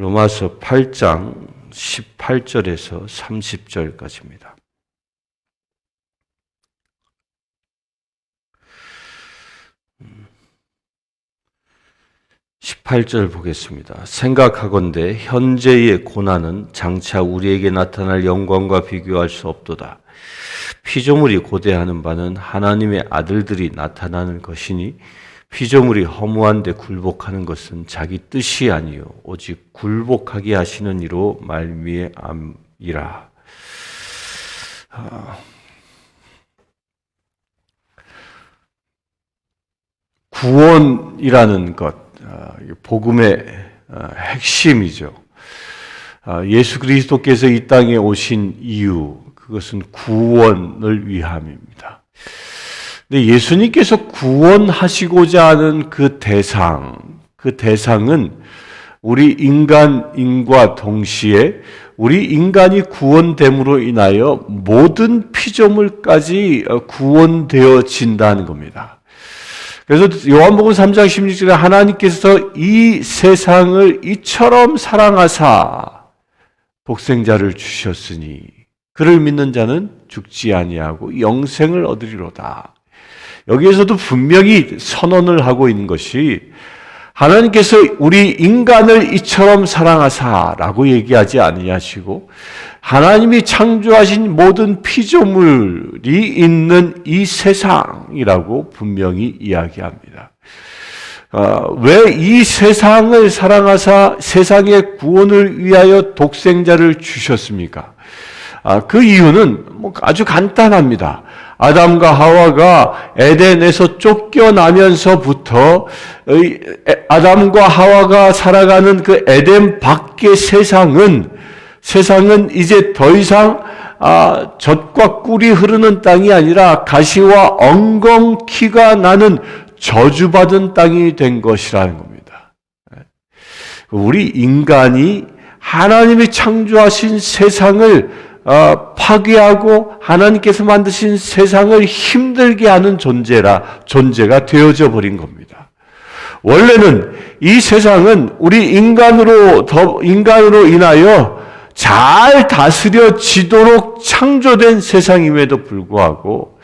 로마서 8장 18절에서 30절까지입니다. (18절) 보겠습니다. 생각하건대 현재의 고난은 장차 우리에게 나타날 영광과 비교할 수 없도다. 피조물이 고대하는 바는 하나님의 아들들이 나타나는 것이니 피조물이 허무한데 굴복하는 것은 자기 뜻이 아니요 오직 굴복하게 하시는 이로 말미암이라. 구원이라는 것, 복음의 핵심이죠. 예수 그리스도께서 이 땅에 오신 이유, 그것은 구원을 위함입니다. 근데 예수님께서 구원하시고자 하는 그 대상은 우리 인간과 동시에 우리 인간이 구원됨으로 인하여 모든 피조물까지 구원되어진다는 겁니다. 그래서 요한복음 3장 16절에 하나님께서 이 세상을 이처럼 사랑하사 독생자를 주셨으니 그를 믿는 자는 죽지 아니하고 영생을 얻으리로다. 여기에서도 분명히 선언을 하고 있는 것이 하나님께서 우리 인간을 이처럼 사랑하사라고 얘기하지 아니하시고 하나님이 창조하신 모든 피조물이 있는 이 세상이라고 분명히 이야기합니다. 왜 이 세상을 사랑하사 세상의 구원을 위하여 독생자를 주셨습니까? 그 이유는 아주 간단합니다. 아담과 하와가 에덴에서 쫓겨나면서부터 아담과 하와가 살아가는 그 에덴 밖의 세상은 이제 더 이상 젖과 꿀이 흐르는 땅이 아니라 가시와 엉겅퀴가 나는 저주받은 땅이 된 것이라는 겁니다. 우리 인간이 하나님이 창조하신 세상을 파괴하고 하나님께서 만드신 세상을 힘들게 하는 존재가 되어져 버린 겁니다. 원래는 이 세상은 우리 인간으로 인하여 잘 다스려지도록 창조된 세상임에도 불구하고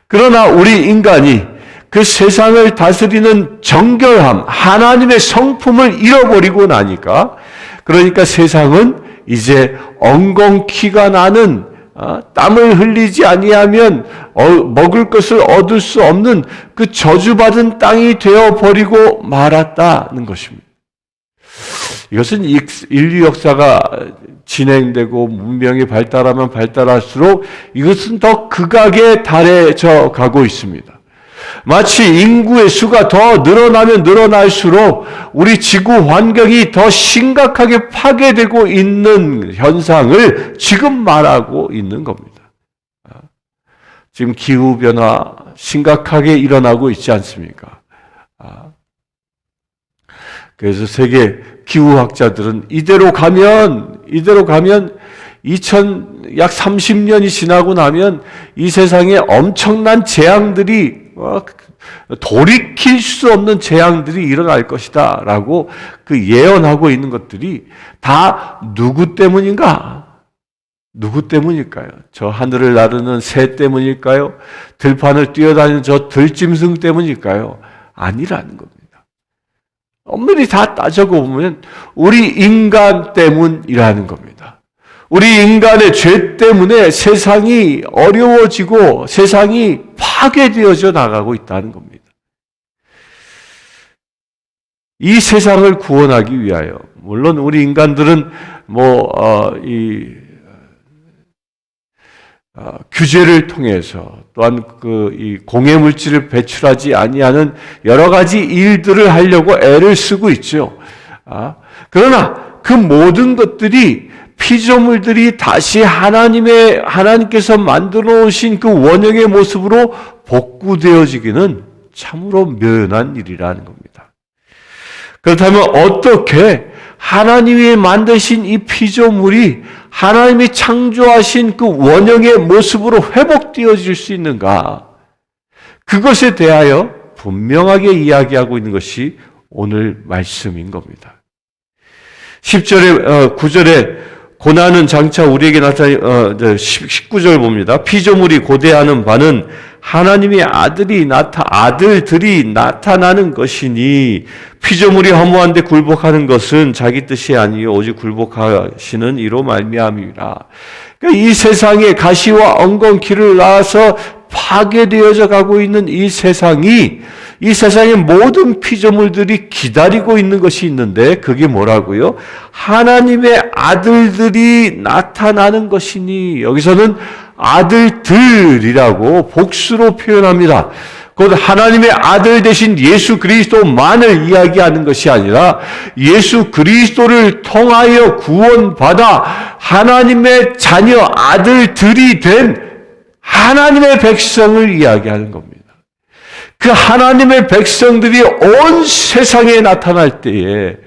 그러나 우리 인간이 그 세상을 다스리는 정결함, 하나님의 성품을 잃어버리고 나니까 그러니까 세상은 이제 엉겅퀴가 나는 땀을 흘리지 아니하면 먹을 것을 얻을 수 없는 그 저주받은 땅이 되어버리고 말았다는 것입니다. 이것은 인류 역사가 진행되고 문명이 발달하면 발달할수록 이것은 더 극악에 달해져 가고 있습니다. 마치 인구의 수가 더 늘어나면 늘어날수록 우리 지구 환경이 더 심각하게 파괴되고 있는 현상을 지금 말하고 있는 겁니다. 지금 기후변화 심각하게 일어나고 있지 않습니까? 그래서 세계 기후학자들은 이대로 가면 약 30년이 지나고 나면 이 세상에 엄청난 재앙들이 돌이킬 수 없는 재앙들이 일어날 것이다 라고 그 예언하고 있는 것들이 다 누구 때문인가? 누구 때문일까요? 저 하늘을 나르는 새 때문일까요? 들판을 뛰어다니는 저 들짐승 때문일까요? 아니라는 겁니다. 엄밀히 다 따져보면 우리 인간 때문이라는 겁니다. 우리 인간의 죄 때문에 세상이 어려워지고 세상이 파괴되어져 나가고 있다는 겁니다. 이 세상을 구원하기 위하여 물론 우리 인간들은 규제를 통해서 또한 이 공해 물질을 배출하지 아니하는 여러 가지 일들을 하려고 애를 쓰고 있죠. 그러나 그 모든 것들이 피조물들이 다시 하나님께서 만들어 오신 그 원형의 모습으로 복구되어지기는 참으로 묘연한 일이라는 겁니다. 그렇다면 어떻게 하나님이 만드신 이 피조물이 하나님이 창조하신 그 원형의 모습으로 회복되어질 수 있는가? 그것에 대하여 분명하게 이야기하고 있는 것이 오늘 말씀인 겁니다. 10절에 9절에 고난은 장차 우리에게 나타나 19절 봅니다. 피조물이 고대하는 바는 하나님의 아들들이 나타나는 것이니 피조물이 허무한데 굴복하는 것은 자기 뜻이 아니요 오직 굴복하시는 이로 말미암이라. 그러니까 이 세상에 가시와 엉겅퀴를 낳아서 파괴되어져 가고 있는 이 세상의 모든 피조물들이 기다리고 있는 것이 있는데 그게 뭐라고요? 하나님의 아들들이 나타나는 것이니, 여기서는 아들들이라고 복수로 표현합니다. 곧 하나님의 아들 되신 예수 그리스도만을 이야기하는 것이 아니라 예수 그리스도를 통하여 구원받아 하나님의 자녀 아들들이 된 하나님의 백성을 이야기하는 겁니다. 그 하나님의 백성들이 온 세상에 나타날 때에,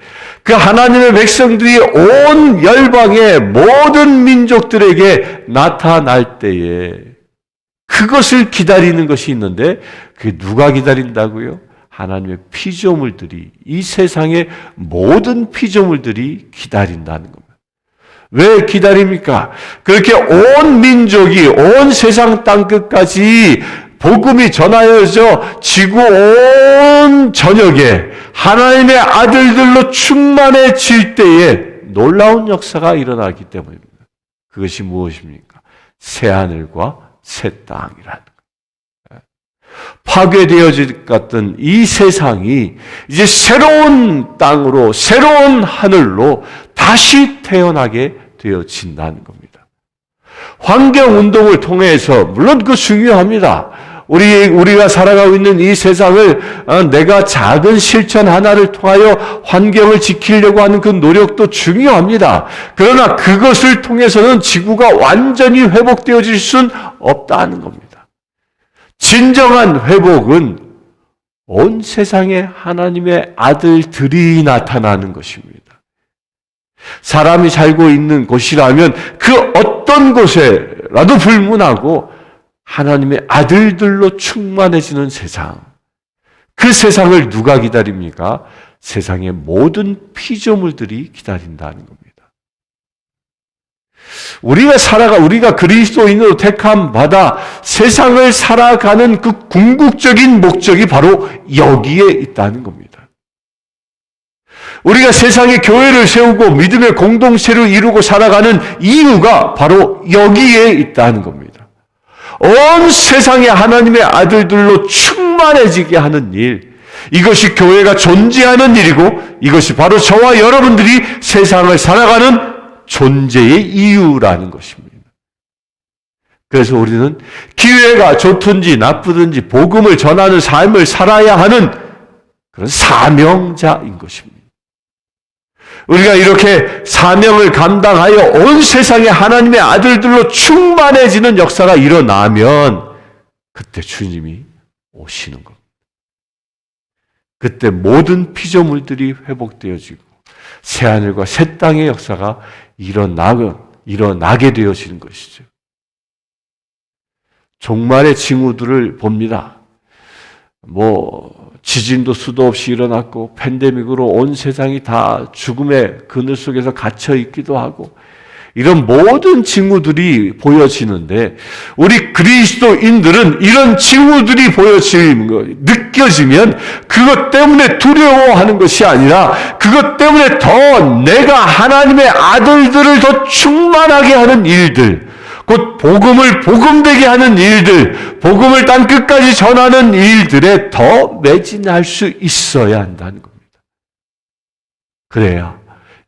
그 하나님의 백성들이 온 열방의 모든 민족들에게 나타날 때에 그것을 기다리는 것이 있는데, 그게 누가 기다린다고요? 하나님의 피조물들이, 이 세상의 모든 피조물들이 기다린다는 겁니다. 왜 기다립니까? 그렇게 온 민족이 온 세상 땅끝까지 복음이 전하여져 지구 온 전역에 하나님의 아들들로 충만해질 때에 놀라운 역사가 일어나기 때문입니다. 그것이 무엇입니까? 새하늘과 새 땅이라는 거예요. 파괴되어질 것 같던 이 세상이 이제 새로운 땅으로, 새로운 하늘로 다시 태어나게 되어진다는 겁니다. 환경운동을 통해서, 물론 그거 중요합니다. 우리가 살아가고 있는 이 세상을 내가 작은 실천 하나를 통하여 환경을 지키려고 하는 그 노력도 중요합니다. 그러나 그것을 통해서는 지구가 완전히 회복되어질 수는 없다는 겁니다. 진정한 회복은 온 세상에 하나님의 아들들이 나타나는 것입니다. 사람이 살고 있는 곳이라면 그 어떤 곳에라도 불문하고 하나님의 아들들로 충만해지는 세상, 그 세상을 누가 기다립니까? 세상의 모든 피조물들이 기다린다는 겁니다. 우리가 그리스도인으로 택함 받아 세상을 살아가는 그 궁극적인 목적이 바로 여기에 있다는 겁니다. 우리가 세상에 교회를 세우고 믿음의 공동체를 이루고 살아가는 이유가 바로 여기에 있다는 겁니다. 온 세상에 하나님의 아들들로 충만해지게 하는 일, 이것이 교회가 존재하는 일이고 이것이 바로 저와 여러분들이 세상을 살아가는 존재의 이유라는 것입니다. 그래서 우리는 기회가 좋든지 나쁘든지 복음을 전하는 삶을 살아야 하는 그런 사명자인 것입니다. 우리가 이렇게 사명을 감당하여 온 세상에 하나님의 아들들로 충만해지는 역사가 일어나면 그때 주님이 오시는 겁니다. 그때 모든 피조물들이 회복되어지고 새하늘과 새 땅의 역사가 일어나게 되어지는 것이죠. 종말의 징후들을 봅니다. 지진도 수도 없이 일어났고 팬데믹으로 온 세상이 다 죽음의 그늘 속에서 갇혀 있기도 하고 이런 모든 징후들이 보여지는데 우리 그리스도인들은 이런 징후들이 느껴지면 그것 때문에 두려워하는 것이 아니라 그것 때문에 더 내가 하나님의 아들들을 더 충만하게 하는 일들, 곧 복음을 복음되게 하는 일들, 복음을 땅끝까지 전하는 일들에 더 매진할 수 있어야 한다는 겁니다. 그래야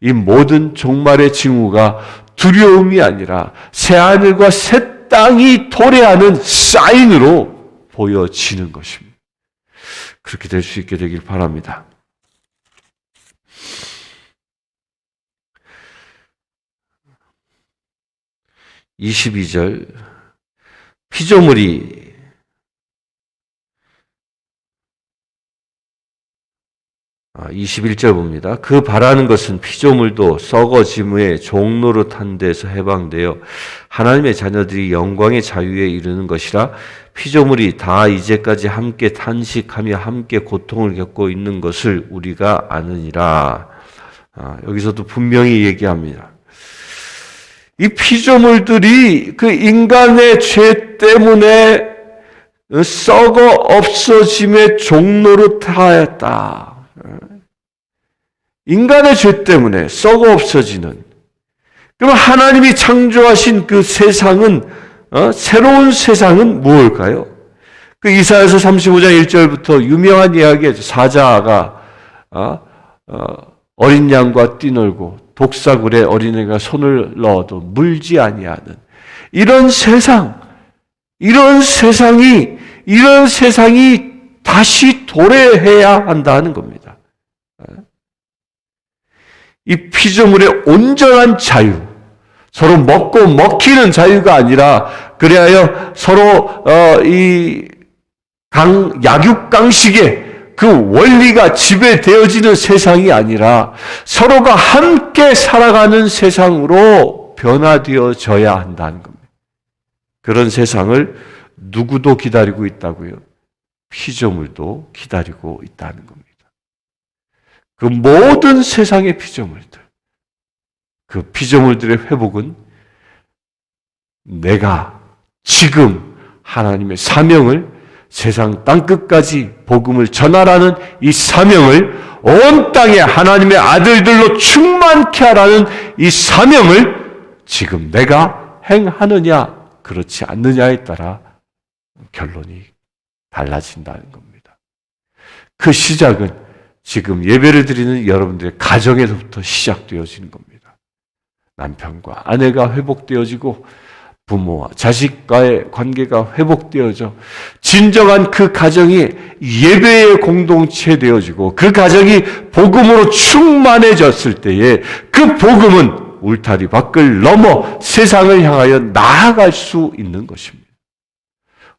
이 모든 종말의 징후가 두려움이 아니라 새하늘과 새 땅이 도래하는 사인으로 보여지는 것입니다. 그렇게 될 수 있게 되길 바랍니다. 22절, 피조물이 21절 봅니다. 그 바라는 것은 피조물도 썩어짐의 종노릇한 데서 해방되어 하나님의 자녀들이 영광의 자유에 이르는 것이라. 피조물이 다 이제까지 함께 탄식하며 함께 고통을 겪고 있는 것을 우리가 아느니라. 여기서도 분명히 얘기합니다. 이 피조물들이 그 인간의 죄 때문에 썩어 없어짐의 종로로 타였다. 인간의 죄 때문에 썩어 없어지는. 그럼 하나님이 창조하신 그 세상은 새로운 세상은 무엇일까요? 그 이사야서 35장 1절부터 유명한 이야기죠. 사자가 어린 양과 뛰놀고 독사굴에 어린애가 손을 넣어도 물지 아니하는 이런 세상이 다시 도래해야 한다는 겁니다. 이 피조물의 온전한 자유, 서로 먹고 먹히는 자유가 아니라 그리하여 서로 이 약육강식의 그 원리가 지배되어지는 세상이 아니라 서로가 함께 살아가는 세상으로 변화되어져야 한다는 겁니다. 그런 세상을 누구도 기다리고 있다고요? 피조물도 기다리고 있다는 겁니다. 그 모든 세상의 피조물들, 그 피조물들의 회복은 내가 지금 하나님의 사명을 세상 땅끝까지 복음을 전하라는 이 사명을 온 땅에 하나님의 아들들로 충만케 하라는 이 사명을 지금 내가 행하느냐 그렇지 않느냐에 따라 결론이 달라진다는 겁니다. 그 시작은 지금 예배를 드리는 여러분들의 가정에서부터 시작되어지는 겁니다. 남편과 아내가 회복되어지고 부모와 자식과의 관계가 회복되어져 진정한 그 가정이 예배의 공동체 되어지고 그 가정이 복음으로 충만해졌을 때에 그 복음은 울타리 밖을 넘어 세상을 향하여 나아갈 수 있는 것입니다.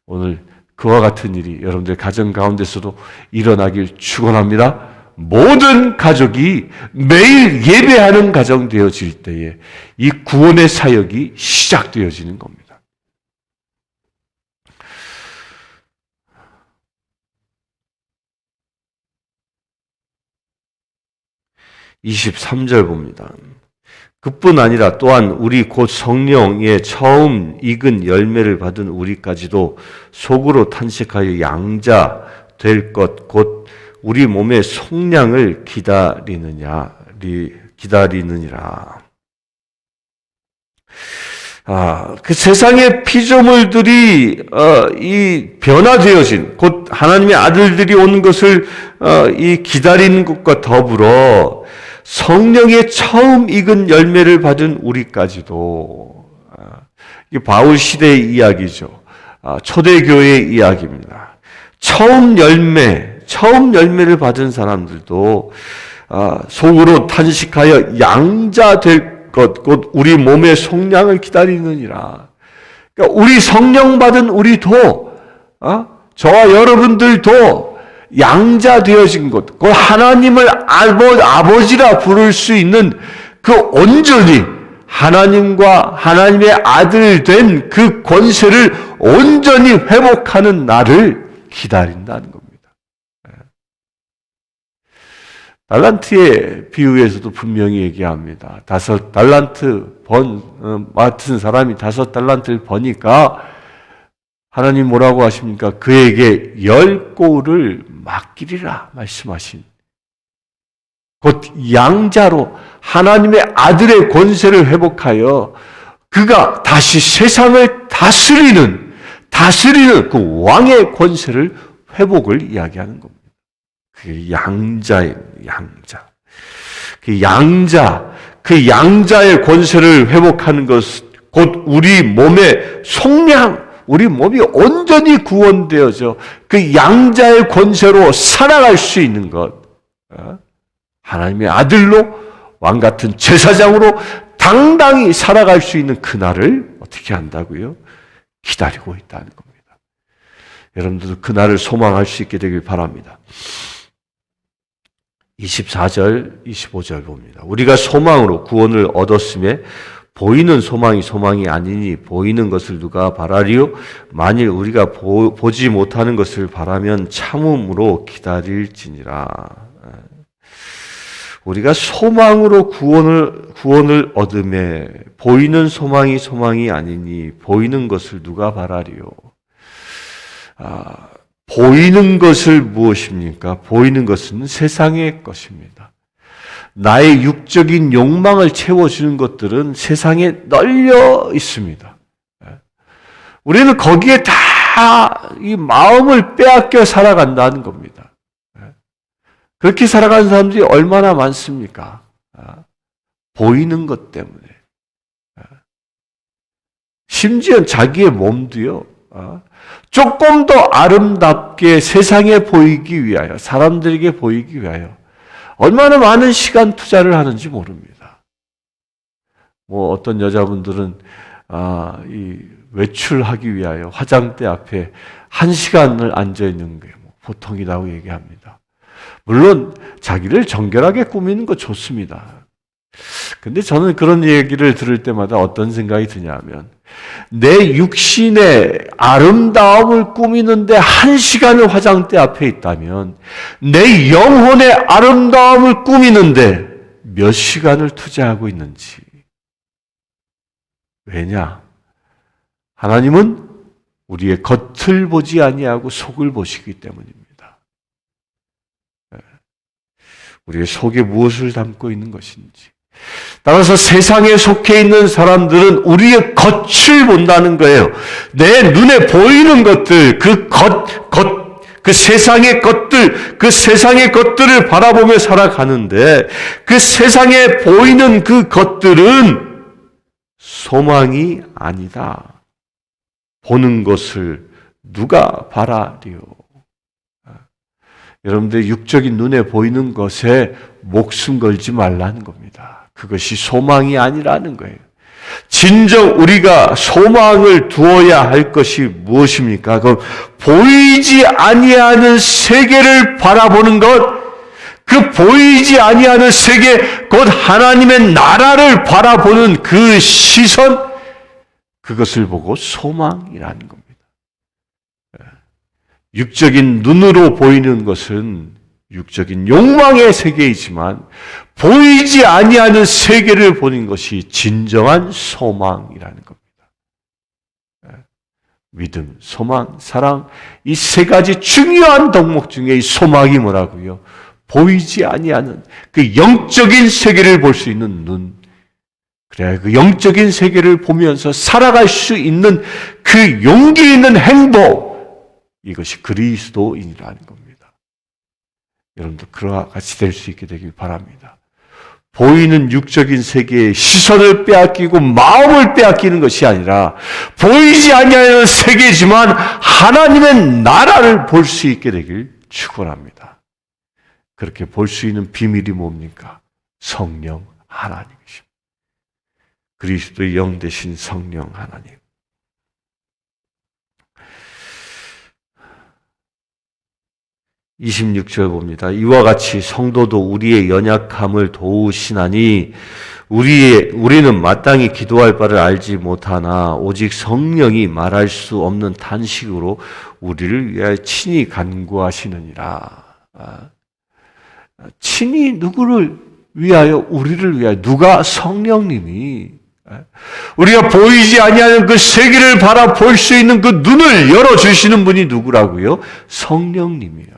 오늘 그와 같은 일이 여러분들 가정 가운데서도 일어나길 축원합니다. 모든 가족이 매일 예배하는 가정 되어질 때에 이 구원의 사역이 시작되어지는 겁니다. (23절) 봅니다. 그뿐 아니라 또한 우리 곧 성령의 처음 익은 열매를 받은 우리까지도 속으로 탄식하여 양자 될 것 곧 우리 몸의 속량을 기다리느니라. 그 세상의 피조물들이 이 변화되어진 곧 하나님의 아들들이 오는 것을 이 기다리는 것과 더불어 성령의 처음 익은 열매를 받은 우리까지도 이게 바울 시대의 이야기죠. 초대교회의 이야기입니다. 처음 열매를 받은 사람들도 속으로 탄식하여 양자 될 것 곧 우리 몸의 속량을 기다리느니라. 그러니까 우리 성령 받은 우리도 저와 여러분들도 양자 되어진 것, 곧 하나님을 아버지라 부를 수 있는 그 온전히 하나님과 하나님의 아들 된 그 권세를 온전히 회복하는 날을 기다린다는 겁니다. 달란트의 비유에서도 분명히 얘기합니다. 5달란트 맡은 사람이 5달란트를 버니까 하나님 뭐라고 하십니까? 그에게 10고를 맡기리라 말씀하신 곧 양자로 하나님의 아들의 권세를 회복하여 그가 다시 세상을 다스리는 그 왕의 권세를 회복을 이야기하는 겁니다. 그게 양자예요, 양자. 그 양자의 권세를 회복하는 것, 곧 우리 몸의 속량, 우리 몸이 온전히 구원되어져 그 양자의 권세로 살아갈 수 있는 것. 하나님의 아들로 왕 같은 제사장으로 당당히 살아갈 수 있는 그날을 어떻게 한다고요? 기다리고 있다는 겁니다. 여러분들도 그날을 소망할 수 있게 되길 바랍니다. 24절, 25절 봅니다. 우리가 소망으로 구원을 얻었음에 보이는 소망이 아니니 보이는 것을 누가 바라리요? 만일 우리가 보지 못하는 것을 바라면 참음으로 기다릴지니라. 우리가 소망으로 구원을 얻음에 보이는 소망이 아니니 보이는 것을 누가 바라리요? 보이는 것을 무엇입니까? 보이는 것은 세상의 것입니다. 나의 육적인 욕망을 채워주는 것들은 세상에 널려 있습니다. 우리는 거기에 다 이 마음을 빼앗겨 살아간다는 겁니다. 그렇게 살아가는 사람들이 얼마나 많습니까? 보이는 것 때문에. 심지어 자기의 몸도요, 조금 더 아름답게 세상에 보이기 위하여, 사람들에게 보이기 위하여 얼마나 많은 시간 투자를 하는지 모릅니다. 어떤 여자분들은 이 외출하기 위하여 화장대 앞에 1시간을 앉아 있는 게 보통이라고 얘기합니다. 물론 자기를 정결하게 꾸미는 거 좋습니다. 근데 저는 그런 얘기를 들을 때마다 어떤 생각이 드냐면, 내 육신의 아름다움을 꾸미는데 1시간을 화장대 앞에 있다면 내 영혼의 아름다움을 꾸미는데 몇 시간을 투자하고 있는지. 왜냐? 하나님은 우리의 겉을 보지 아니하고 속을 보시기 때문입니다. 우리의 속에 무엇을 담고 있는 것인지. 따라서 세상에 속해 있는 사람들은 우리의 겉을 본다는 거예요. 내 눈에 보이는 것들, 그 세상의 것들, 그 세상의 것들을 바라보며 살아가는데, 그 세상에 보이는 그 것들은 소망이 아니다. 보는 것을 누가 바라리요? 여러분들 육적인 눈에 보이는 것에 목숨 걸지 말라는 겁니다. 그것이 소망이 아니라는 거예요. 진정 우리가 소망을 두어야 할 것이 무엇입니까? 그럼 보이지 아니하는 세계를 바라보는 것, 그 보이지 아니하는 세계, 곧 하나님의 나라를 바라보는 그 시선, 그것을 보고 소망이라는 겁니다. 육적인 눈으로 보이는 것은 육적인 욕망의 세계이지만 보이지 아니하는 세계를 보는 것이 진정한 소망이라는 겁니다. 믿음, 소망, 사랑, 이 세 가지 중요한 덕목 중에 이 소망이 뭐라고요? 보이지 아니하는 그 영적인 세계를 볼 수 있는 눈, 그래, 그 영적인 세계를 보면서 살아갈 수 있는 그 용기 있는 행복, 이것이 그리스도인이라는 겁니다. 여러분도 그와 같이 될 수 있게 되길 바랍니다. 보이는 육적인 세계에 시선을 빼앗기고 마음을 빼앗기는 것이 아니라 보이지 아니하는 세계지만 하나님의 나라를 볼 수 있게 되길 축원합니다. 그렇게 볼 수 있는 비밀이 뭡니까? 성령 하나님이십니다. 그리스도의 영 되신 성령 하나님. 26절 봅니다. 이와 같이 성도도 우리의 연약함을 도우시나니 우리는 마땅히 기도할 바를 알지 못하나 오직 성령이 말할 수 없는 탄식으로 우리를 위하여 친히 간구하시느니라. 친히 누구를 위하여? 우리를 위하여. 누가? 성령님이. 우리가 보이지 아니하는 그 세계를 바라볼 수 있는 그 눈을 열어주시는 분이 누구라고요? 성령님이야.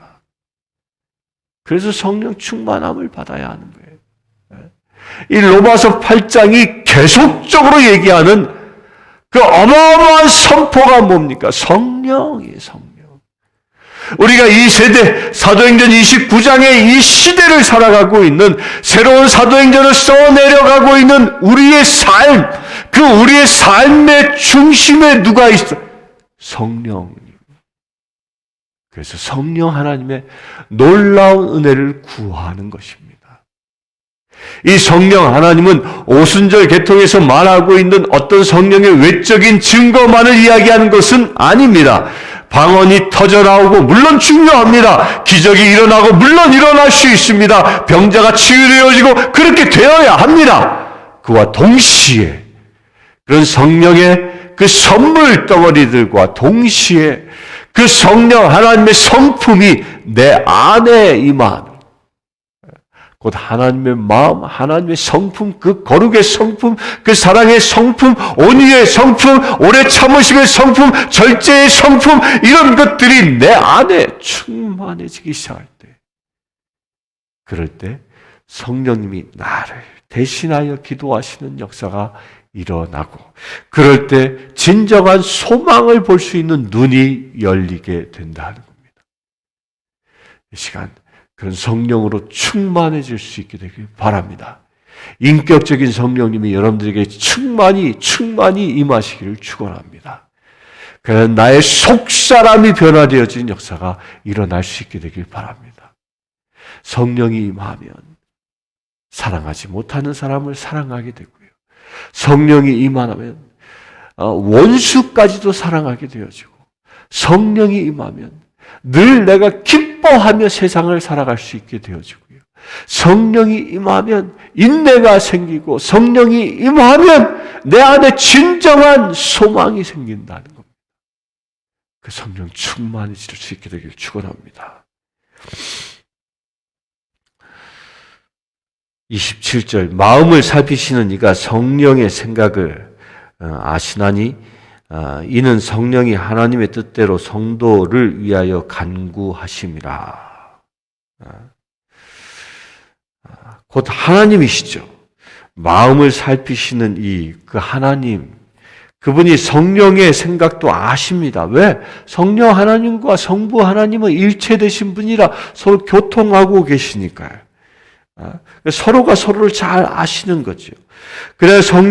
그래서 성령 충만함을 받아야 하는 거예요. 이 로마서 8장이 계속적으로 얘기하는 그 어마어마한 선포가 뭡니까? 성령이에요, 성령. 우리가 이 세대, 사도행전 29장의 이 시대를 살아가고 있는, 새로운 사도행전을 써내려가고 있는 우리의 삶, 그 우리의 삶의 중심에 누가 있어? 성령. 그래서 성령 하나님의 놀라운 은혜를 구하는 것입니다. 이 성령 하나님은 오순절 계통에서 말하고 있는 어떤 성령의 외적인 증거만을 이야기하는 것은 아닙니다. 방언이 터져나오고 물론 중요합니다. 기적이 일어나고 물론 일어날 수 있습니다. 병자가 치유되어지고 그렇게 되어야 합니다. 그와 동시에 그런 성령의 그 선물 덩어리들과 동시에 그 성령 하나님의 성품이 내 안에 임한, 곧 하나님의 마음, 하나님의 성품, 그 거룩의 성품, 그 사랑의 성품, 온유의 성품, 오래 참으심의 성품, 절제의 성품, 이런 것들이 내 안에 충만해지기 시작할 때, 그럴 때 성령님이 나를 대신하여 기도하시는 역사가 일어나고, 그럴 때 진정한 소망을 볼 수 있는 눈이 열리게 된다는 겁니다. 이 시간 그런 성령으로 충만해질 수 있게 되길 바랍니다. 인격적인 성령님이 여러분들에게 충만히 임하시기를 축원합니다. 그래서 나의 속사람이 변화되어지는 역사가 일어날 수 있게 되길 바랍니다. 성령이 임하면 사랑하지 못하는 사람을 사랑하게 되고요. 성령이 임하면 원수까지도 사랑하게 되어지고, 성령이 임하면 늘 내가 기뻐하며 세상을 살아갈 수 있게 되어지고요. 성령이 임하면 인내가 생기고, 성령이 임하면 내 안에 진정한 소망이 생긴다는 겁니다. 그 성령 충만해질 수 있게 되길 축원합니다. 27절, 마음을 살피시는 이가 성령의 생각을 아시나니 이는 성령이 하나님의 뜻대로 성도를 위하여 간구하심이라. 곧 하나님이시죠. 마음을 살피시는 그 하나님, 그분이 성령의 생각도 아십니다. 왜? 성령 하나님과 성부 하나님은 일체되신 분이라 서로 교통하고 계시니까요. 서로가 서로를 잘 아시는 거죠. 그래서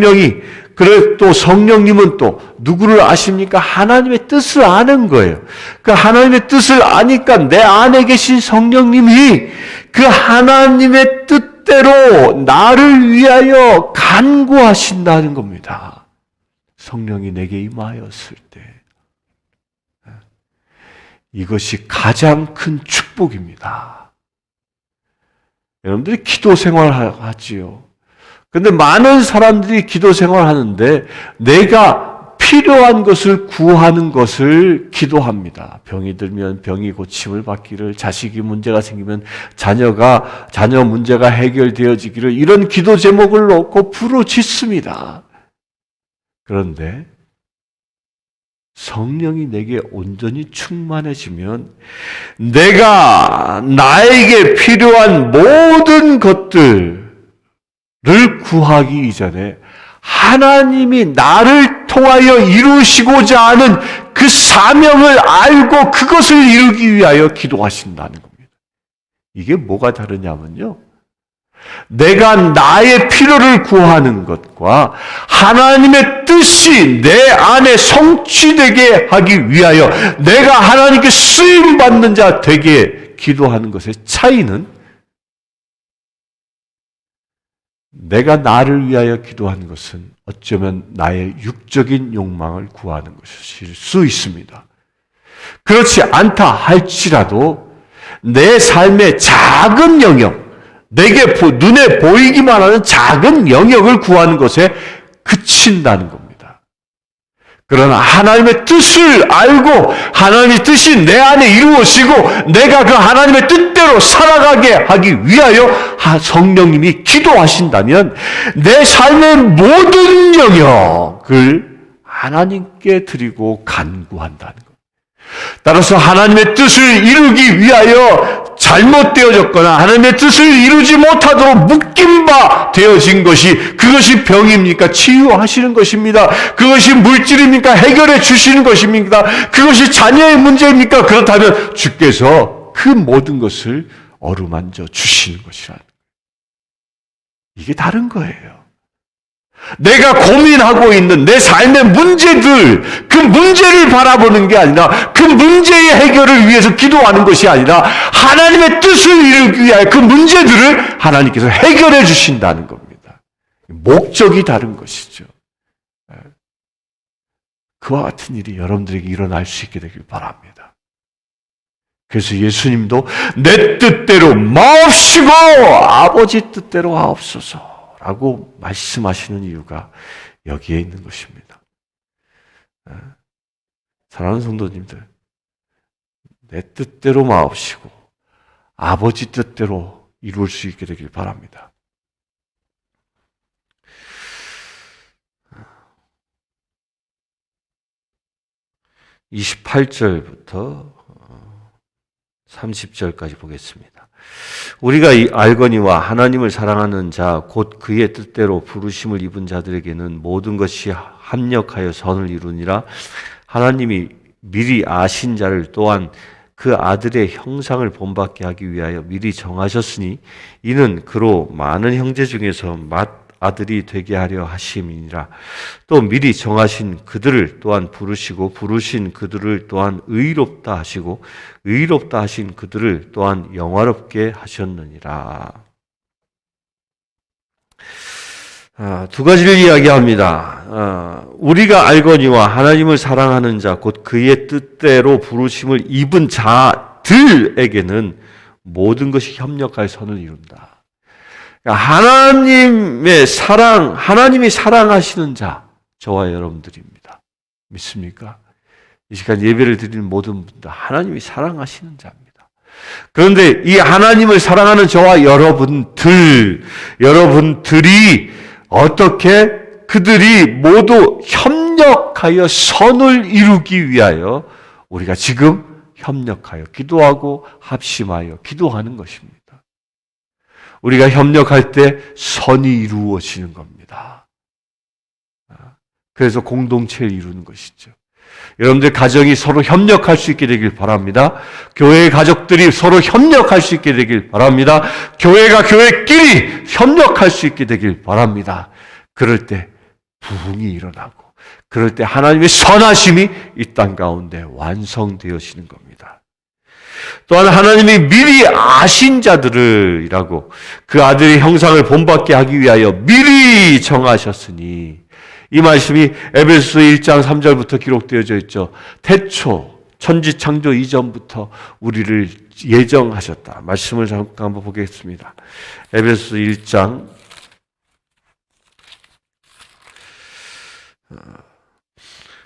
또 성령님은 또 누구를 아십니까? 하나님의 뜻을 아는 거예요. 그 하나님의 뜻을 아니까 내 안에 계신 성령님이 그 하나님의 뜻대로 나를 위하여 간구하신다는 겁니다. 성령이 내게 임하였을 때 이것이 가장 큰 축복입니다. 여러분들이 기도 생활하지요. 근데 많은 사람들이 기도 생활하는데 자기가 필요한 것을 구하는 것을 기도합니다. 병이 들면 병이 고침을 받기를, 자식이 문제가 생기면 자녀 문제가 해결되어지기를, 이런 기도 제목을 놓고 부르짖습니다. 그런데 성령이 내게 온전히 충만해지면 내가 나에게 필요한 모든 것들을 구하기 이전에 하나님이 나를 통하여 이루시고자 하는 그 사명을 알고 그것을 이루기 위하여 기도하신다는 겁니다. 이게 뭐가 다르냐면요, 내가 나의 필요를 구하는 것과 하나님의 뜻이 내 안에 성취되게 하기 위하여 내가 하나님께 쓰임받는 자 되게 기도하는 것의 차이는, 내가 나를 위하여 기도하는 것은 어쩌면 나의 육적인 욕망을 구하는 것일 수 있습니다. 그렇지 않다 할지라도 내 삶의 작은 영역, 내게 눈에 보이기만 하는 작은 영역을 구하는 것에 그친다는 겁니다. 그러나 하나님의 뜻을 알고 하나님의 뜻이 내 안에 이루어지고 내가 그 하나님의 뜻대로 살아가게 하기 위하여 성령님이 기도하신다면 내 삶의 모든 영역을 하나님께 드리고 간구한다는 것. 따라서 하나님의 뜻을 이루기 위하여 잘못되어졌거나 하나님의 뜻을 이루지 못하도록 묶인 바 되어진 그것이 병입니까? 치유하시는 것입니다. 그것이 물질입니까? 해결해 주시는 것입니까? 그것이 자녀의 문제입니까? 그렇다면 주께서 그 모든 것을 어루만져 주시는 것이라는 거예요. 이게 다른 거예요. 내가 고민하고 있는 내 삶의 문제들, 그 문제를 바라보는 게 아니라 그 문제의 해결을 위해서 기도하는 것이 아니라 하나님의 뜻을 이루기 위하여 그 문제들을 하나님께서 해결해 주신다는 겁니다. 목적이 다른 것이죠. 그와 같은 일이 여러분들에게 일어날 수 있게 되길 바랍니다. 그래서 예수님도 내 뜻대로 마옵시고 아버지 뜻대로 하옵소서 라고 말씀하시는 이유가 여기에 있는 것입니다. 사랑하는 성도님들, 내 뜻대로 마옵시고 아버지 뜻대로 이룰 수 있게 되길 바랍니다. 28절부터 30절까지 보겠습니다. 우리가 알거니와 하나님을 사랑하는 자 곧 그의 뜻대로 부르심을 입은 자들에게는 모든 것이 합력하여 선을 이루니라. 하나님이 미리 아신 자를 또한 그 아들의 형상을 본받게 하기 위하여 미리 정하셨으니 이는 그로 많은 형제 중에서 아들이 되게 하려 하심이니라. 또 미리 정하신 그들을 또한 부르시고 부르신 그들을 또한 의롭다 하시고 의롭다 하신 그들을 또한 영화롭게 하셨느니라. 두 가지를 이야기합니다. 우리가 알거니와 하나님을 사랑하는 자 곧 그의 뜻대로 부르심을 입은 자들에게는 모든 것이 협력할 선을 이룬다. 하나님의 사랑, 하나님이 사랑하시는 자, 저와 여러분들입니다. 믿습니까? 이 시간 예배를 드리는 모든 분들, 하나님이 사랑하시는 자입니다. 그런데 이 하나님을 사랑하는 저와 여러분들이 어떻게 그들이 모두 협력하여 선을 이루기 위하여 우리가 지금 협력하여 기도하고 합심하여 기도하는 것입니다. 우리가 협력할 때 선이 이루어지는 겁니다. 그래서 공동체를 이루는 것이죠. 여러분들 가정이 서로 협력할 수 있게 되길 바랍니다. 교회의 가족들이 서로 협력할 수 있게 되길 바랍니다. 교회가 교회끼리 협력할 수 있게 되길 바랍니다. 그럴 때 부흥이 일어나고 그럴 때 하나님의 선하심이 이 땅 가운데 완성되어지는 겁니다. 또한 하나님이 미리 아신 자들이라고 그 아들의 형상을 본받게 하기 위하여 미리 정하셨으니 이 말씀이 에베소서 1장 3절부터 기록되어져 있죠. 태초 천지 창조 이전부터 우리를 예정하셨다. 말씀을 잠깐 한번 보겠습니다. 에베소서 1장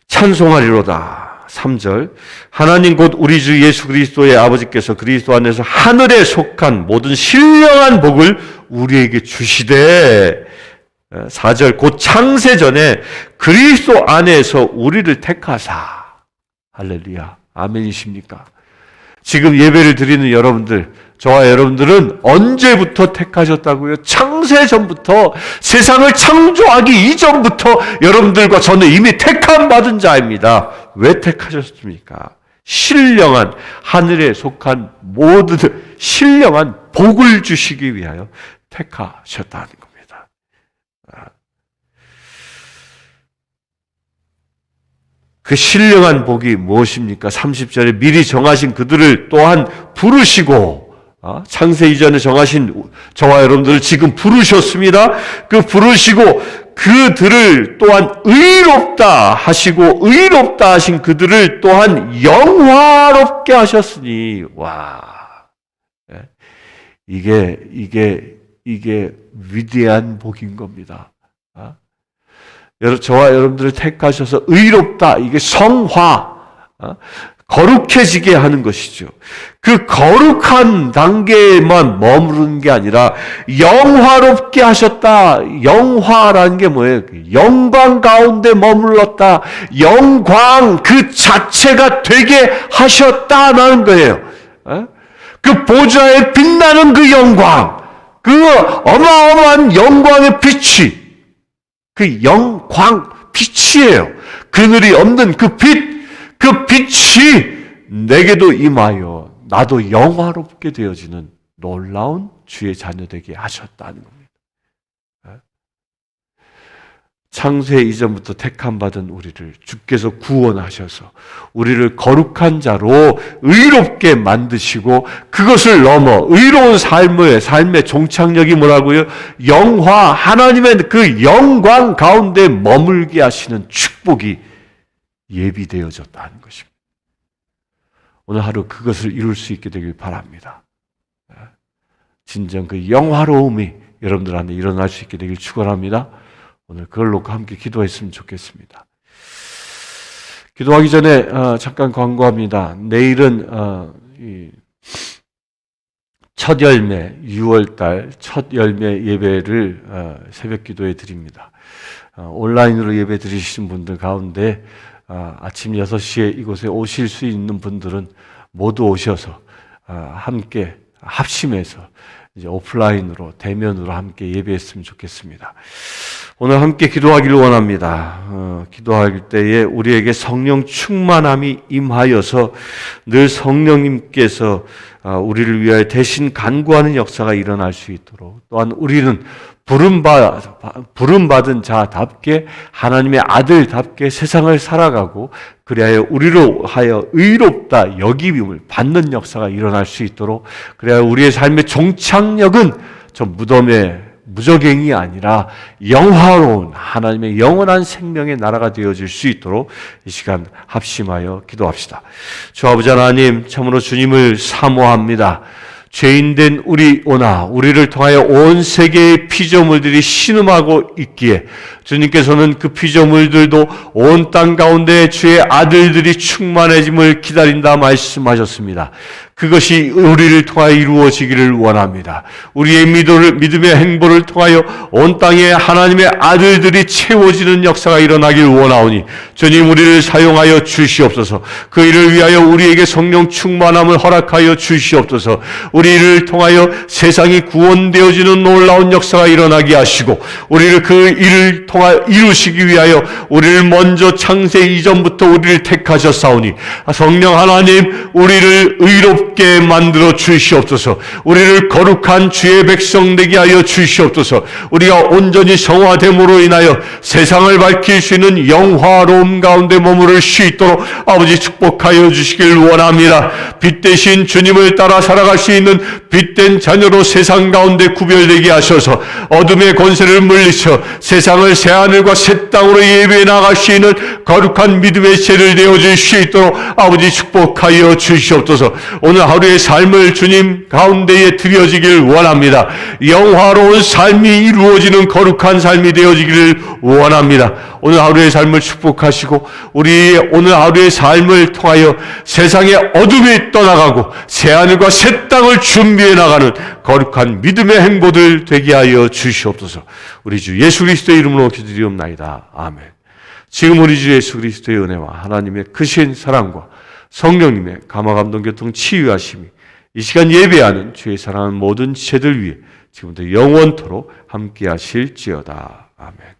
찬송하리로다. 3절 하나님 곧 우리 주 예수 그리스도의 아버지께서 그리스도 안에서 하늘에 속한 모든 신령한 복을 우리에게 주시되 4절 곧 창세전에 그리스도 안에서 우리를 택하사 할렐루야 아멘이십니까? 지금 예배를 드리는 여러분들 저와 여러분들은 언제부터 택하셨다고요? 창세전부터 세상을 창조하기 이전부터 여러분들과 저는 이미 택함받은 자입니다. 왜 택하셨습니까? 신령한 하늘에 속한 모든 신령한 복을 주시기 위하여 택하셨다는 겁니다. 그 신령한 복이 무엇입니까? 30절에 미리 정하신 그들을 또한 부르시고 창세 이전에 정하신 저와 여러분들을 지금 부르셨습니다. 그 부르시고 그들을 또한 의롭다 하시고 의롭다 하신 그들을 또한 영화롭게 하셨으니 이게 위대한 복인 겁니다. 저와 여러분들을 택하셔서 의롭다 이게 성화 거룩해지게 하는 것이죠. 그 거룩한 단계에만 머무르는 게 아니라 영화롭게 하셨다. 영화라는 게 뭐예요? 영광 가운데 머물렀다. 영광 그 자체가 되게 하셨다라는 거예요. 그 보좌에 빛나는 그 영광, 그 어마어마한 영광의 빛이 그 영광 빛이에요. 그늘이 없는 그 빛, 그 빛이 내게도 임하여 나도 영화롭게 되어지는 놀라운 주의 자녀 되게 하셨다는 겁니다. 창세 이전부터 택함받은 우리를 주께서 구원하셔서 우리를 거룩한 자로 의롭게 만드시고 그것을 넘어 의로운 삶의 종착역이 뭐라고요? 영화, 하나님의 그 영광 가운데 머물게 하시는 축복이 예비되어졌다는 것입니다. 오늘 하루 그것을 이룰 수 있게 되길 바랍니다. 진정 그 영화로움이 여러분들 안에 일어날 수 있게 되길 축원합니다. 오늘 그걸 놓고 함께 기도했으면 좋겠습니다. 기도하기 전에 잠깐 광고합니다. 내일은 첫 열매, 6월달 첫 열매 예배를 새벽 기도에 드립니다. 온라인으로 예배 드리시는 분들 가운데 아침 6시에 이곳에 오실 수 있는 분들은 모두 오셔서 함께 합심해서 이제 오프라인으로 대면으로 함께 예배했으면 좋겠습니다. 오늘 함께 기도하기를 원합니다. 기도할 때에 우리에게 성령 충만함이 임하여서 늘 성령님께서 우리를 위하여 대신 간구하는 역사가 일어날 수 있도록, 또한 우리는 부름받은 자답게 하나님의 아들답게 세상을 살아가고 그래야 우리로 하여 의롭다 여김을 받는 역사가 일어날 수 있도록, 그래야 우리의 삶의 종착역은 저 무덤의 무적행이 아니라 영화로운 하나님의 영원한 생명의 나라가 되어질 수 있도록 이 시간 합심하여 기도합시다. 주 아버지 하나님, 참으로 주님을 사모합니다. 죄인된 우리를 통하여 온 세계의 피조물들이 신음하고 있기에 주님께서는 그 피조물들도 온 땅 가운데 주의 아들들이 충만해짐을 기다린다 말씀하셨습니다. 그것이 우리를 통하여 이루어지기를 원합니다. 우리의 믿음의 행보를 통하여 온 땅에 하나님의 아들들이 채워지는 역사가 일어나길 원하오니 주님 우리를 사용하여 주시옵소서. 그 일을 위하여 우리에게 성령 충만함을 허락하여 주시옵소서. 우리를 통하여 세상이 구원되어지는 놀라운 역사가 일어나게 하시고 우리를 그 일을 통하여 이루시기 위하여 우리를 먼저 창세 이전부터 우리를 택하셨사오니 성령 하나님 우리를 의롭게 만들어 주시옵소서. 우리를 거룩한 주의 백성 되게 하여 주시옵소서. 우리가 온전히 성화됨으로 인하여 세상을 밝힐 수 있는 영화로움 가운데 머무를 수 있도록 아버지 축복하여 주시길 원합니다. 빛 대신 주님을 따라 살아갈 수 있는 빛된 자녀로 세상 가운데 구별되게 하셔서 어둠의 권세를 물리쳐 세상을 새하늘과 새 땅으로 예배해 나갈 수 있는 거룩한 믿음의 세를 되어줄 수 있도록 아버지 축복하여 주시옵소서. 오늘 하루의 삶을 주님 가운데에 드려지길 원합니다. 영화로운 삶이 이루어지는 거룩한 삶이 되어지기를 원합니다. 오늘 하루의 삶을 축복하시고 우리 오늘 하루의 삶을 통하여 세상의 어둠이 떠나가고 새하늘과 새 땅을 준비해 나가는 거룩한 믿음의 행보들 되게 하여 주시옵소서. 우리 주 예수 그리스도의 이름으로 기도드리옵나이다. 아멘. 지금 우리 주 예수 그리스도의 은혜와 하나님의 크신 사랑과 성령님의 감화감동 교통 치유하심이 이 시간 예배하는 주의 사랑하는 모든 지체들 위해 지금부터 영원토록 함께 하실지어다. 아멘.